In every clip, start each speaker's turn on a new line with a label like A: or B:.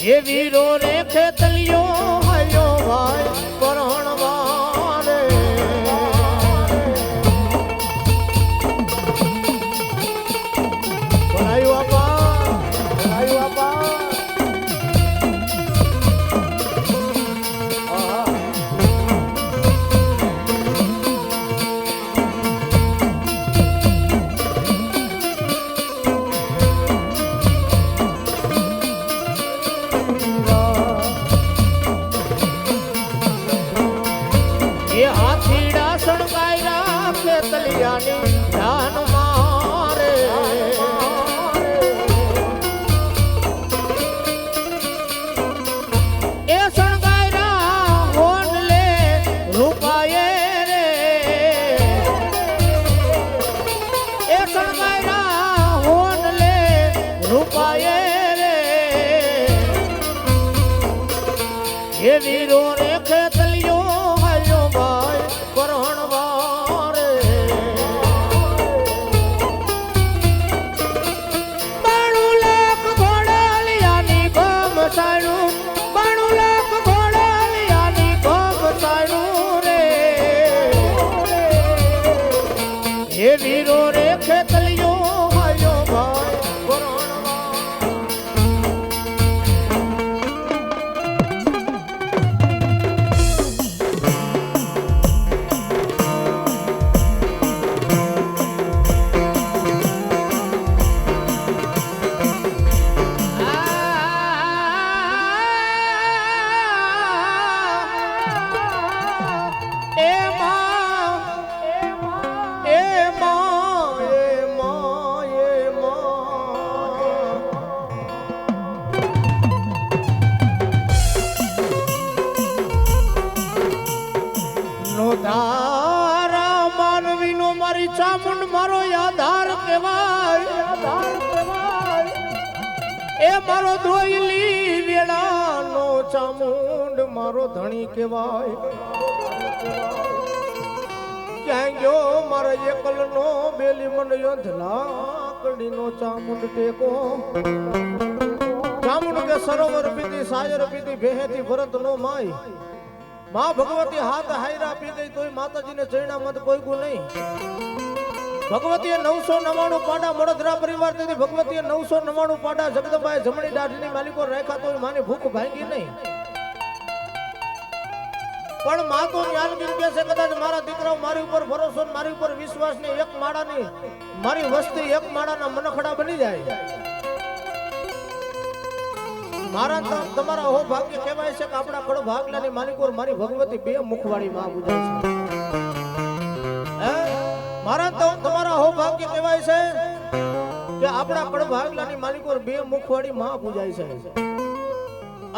A: એ વીરો રે ખેતલિયો હયો ભાઈ પરણવા રે ભરાયું આપા એ હાથીડા સણગાયરા ખેતલિયાની ધ્યાન મારે એ સણગાયરા હોન લે રૂપાયે રે એ સણગાયરા હોન લે રૂપાયે રે એ વીરો રે ખેતલિયો વીરો રે ખેતલિયો હાયો ભાઈ તારા માનવીનો મારી ચામુંડ મારો આધાર કહેવાય એ મારો ધોઈલી વેળાનો ચામુંડ મારો ધણી કહેવાય ક્યાં ગયો મારા એકલનો બેલી મંડ્યો ધલાકડીનો ચામુંડ ટેકો ચામુંડ કે સરોવર પીધી સાયર પીધી ભેહેતી ભરત નો માય माँ भगवती हाथ हायरा पी गई तो माता जी ने चरणा मत कोई को नहीं भगवती 999 पाड़ा मड़दरा परिवार थी भगवती 999 पाड़ा जगदंबाई जमणी दाढ़ी मालिको रेखा तो माने भूख भांगी नहीं पण मां तो ज्ञान के से कदाच मारा दीकराओ मारी ऊपर भरोસો मारी ऊपर विश्वास ने एक माड़ा नहीं मारी वस्ती एक माड़ा ना मनखड़ा बनी जाए मारा तमारा हो भाग्य कहेवाय छे के आपड़ा कड़ भागलानी मालिकोर मारी भगवती बे मुखवाड़ी मां बुझाय छे मारा तो तमारा हो भाग्य कहेवाय छे के आपड़ा कड़ भागलानी मालिकोर बे मुखवाड़ी मां बुझाय छे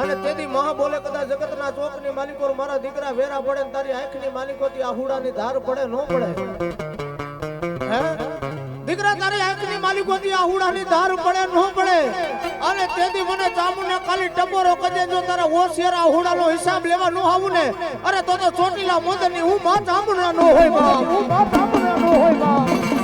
A: अने तेदी मां बोले कदा जगतना चोकनी मालिकोर मारा दीकरा वेरा पड़े तारी आंखनी मालिकोती आहुडानी धार पड़े नो पड़े दीकरा तारी आंखनी मालिकोती आहुडानी धार पड़े नो पड़े अने तेदी मने चामुंडे खाली टपोरो कजे जो तारा होशियार आहुडानो हिसाब लेवा नो आવું ने अरे तो ચોટીલા મોદની હું માં ચામુંડા નો હોય બા હું માં ચામુંડા નો હોય બા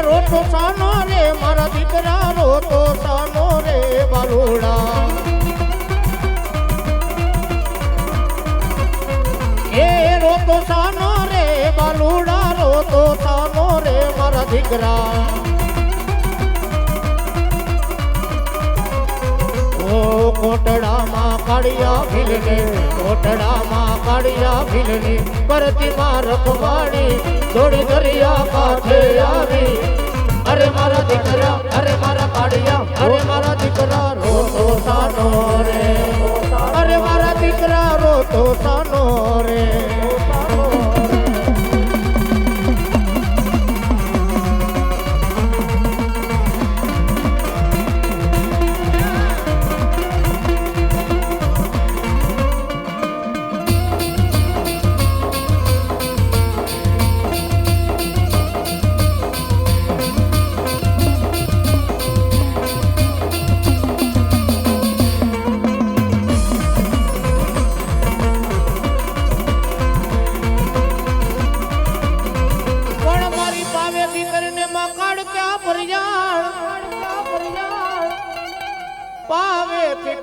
A: रोतो सानो रे मारा दीकरा रोतो सानो रे बालूड़ा ए रोतो सानो रे बालूड़ा रोतो सानो रे मारा दीकरा ओ कोटड़ा मां काड़िया भिलने कोटड़ा मां काड़िया भिलने परती मां रखवाड़ी थोड़ी दरिया काठे आवी अरे मारा दीकरा अरे मारा काड़िया अरे मारा दीकरा रोतो सानो रे अरे मारा दीकरा रोतो सानो रे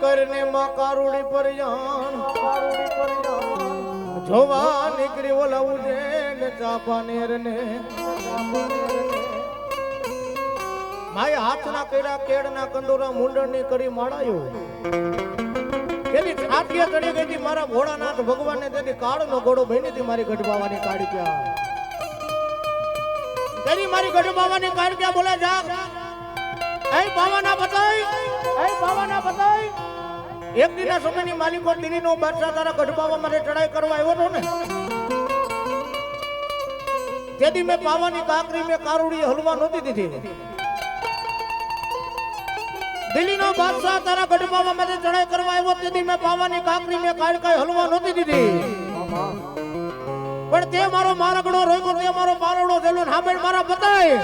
A: કરીને માં કારુડી પરિયાણ જોવા નીકળી ઓલાવું છે ને ચાપાનેર ને માય હાથના કેડા કેડના કંદોરા મુંડળની કરી માળાયો તેની છાતીએ ચડી ગઈ હતી મારા ભોળાનાથ ભગવાનને તેથી કાળનો ઘોડો બની હતી મારી ગઢબાવાની કાળી ક્યાં તેની મારી ગઢબાવાની કાળી ક્યાં બોલે જાગ એ બાવાના બતાય એક દિના સમયની માલિકો દિલ્હીનો બાદશાહ તારા ગઢબાવા માટે ચડાઈ કરવા આવ્યો હતો ને તેથી મેં પાવાની કાકરી મેં કારુડી હલવા નહોતી દીધી દિલ્હીનો બાદશાહ તારા ગઢબાવા માટે ચડાઈ કરવા આવ્યો તેથી મેં પાવાની કાકરી મેં કાઈ હલવા નહોતી દીધી પણ તે મારો મારગડો રોક્યો તે મારો મારગડો થયેલો હામેડ મારા બતાય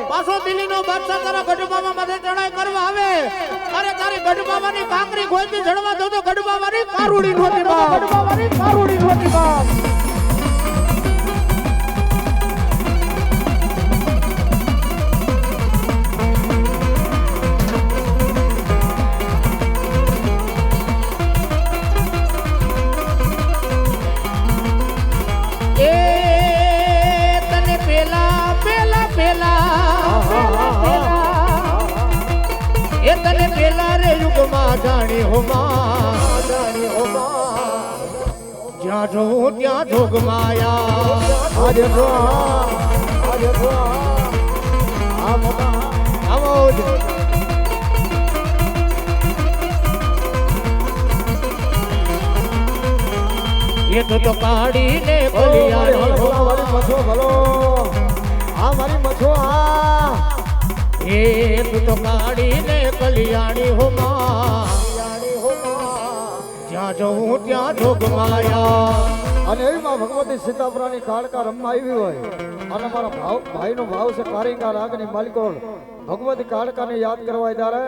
A: પાછો દિલ્હીનો બાદશાહ તારા ગઢબાવા માટે ચડાઈ કરવા આવે અરે તારી ગઢબાવાની કાકરી ગોઈતી જડવા દો તો ગઢબાવાની કારુડી નહોતી બાપ તને પેલા રે યુગમાં જાણી હો જ્યાં જોઉં ત્યાં જોગ માયા એ તો કાઢીને મારી મછો ભલો આ મારી મછો આ એ તું તો કાઢીને કલિયાણી હો જ્યાં જવું ત્યાં જોગ માયા
B: અને એવી માં ભગવતી સીતાપુરાની કાળકા રમવા આવી હોય અને મારા ભાઈનો ભાવ છે કારિંગા રાગની માલિકો ભગવતી કાળકાને યાદ કરવા ત્યારે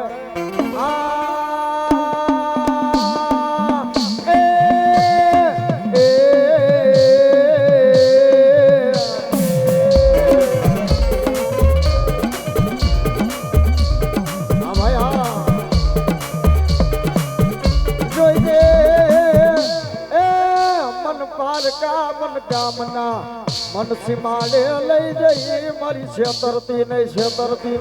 B: મન સીમાડે લઈ જઈ મારી છેતરતી નહીં છેતરતી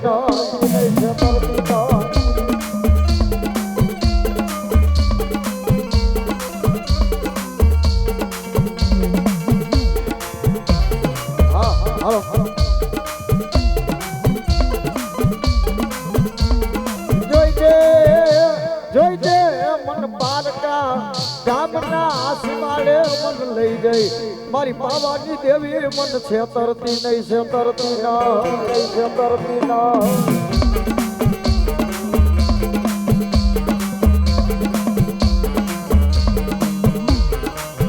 B: જોઈ મન પારકા ગામના સીમાડે મન લઈ જઈ મારી પાવાની દેવી મન છેતરતી નહીં છેતરતી ના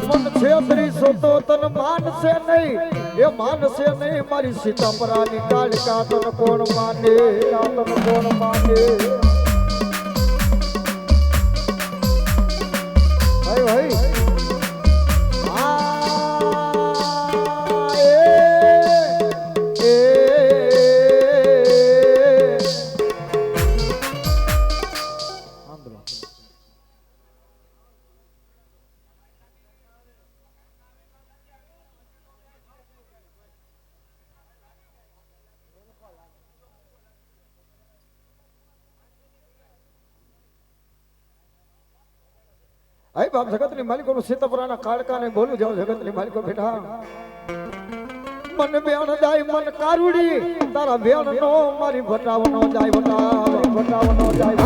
B: મન છેતરી તો તન માનશે નહીં એ માનશે નહીં મારી સીતાપરાની કાળકા તન કોણ માને ભાઈ આઈ બાપ જગતની માલિકો નું સીતાપુરાના કાળકાને બોલું જાવ જગતની માલિકો બેઠા મન બેણ જાય મન કારુડી તારા બેણ નો મારી ભટાવનો જાય ભટાવનો જાય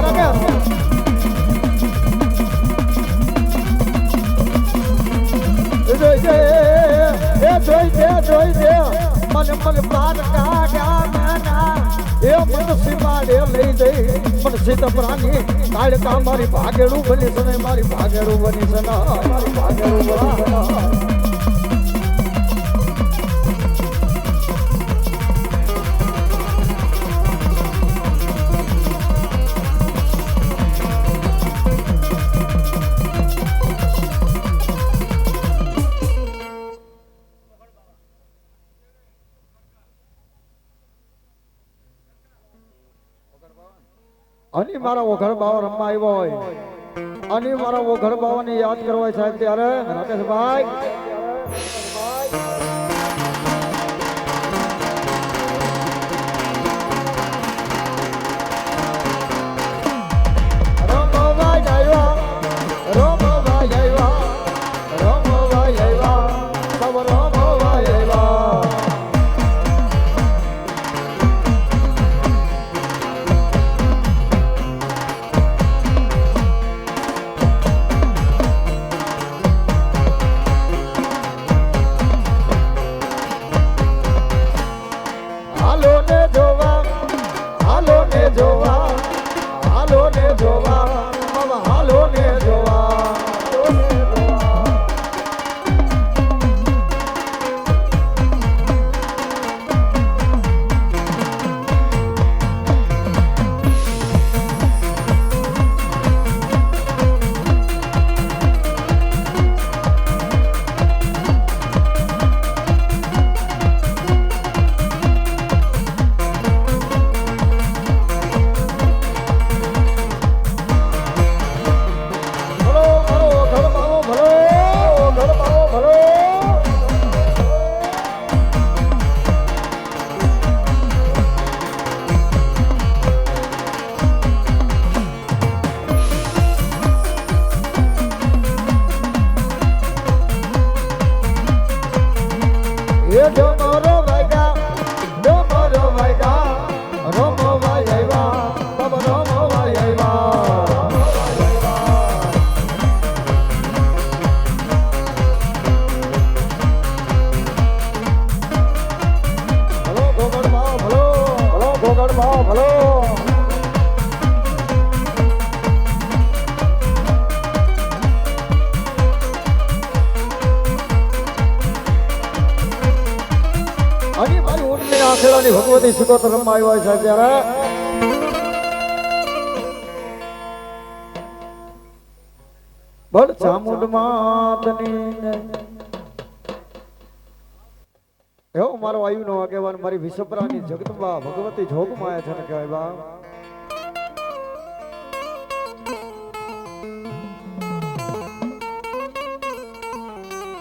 B: જોઈ દે મને પાર કાઢ્યા એ મન સીમાડે લઈ જઈ મન સીતાપુરાની કાળકા મારી ભાગેડું બની છે મારી ભાગેડું બની છે મારી ભાગેડું બની અને મારા ઓઘડ બાવા રમવા આવ્યો હોય અને મારા ઓઘડ બાવાને યાદ કરવા હોય સાહેબ ત્યારે રાકેશભાઈ ભગવતી સુકોત રમવા આવ્યા છે ત્યારે બળ ચામુંડ માતની એવો મારો આયુ નો આગેવાન મારી વિષપરાની જગદંબા ભગવતી જોગમાં આયા છે ને કહેવાય બા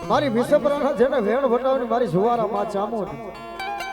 B: મારી વિષપરાના જેને વેણ વટાવની મારી જુવારા માં ચામુંડ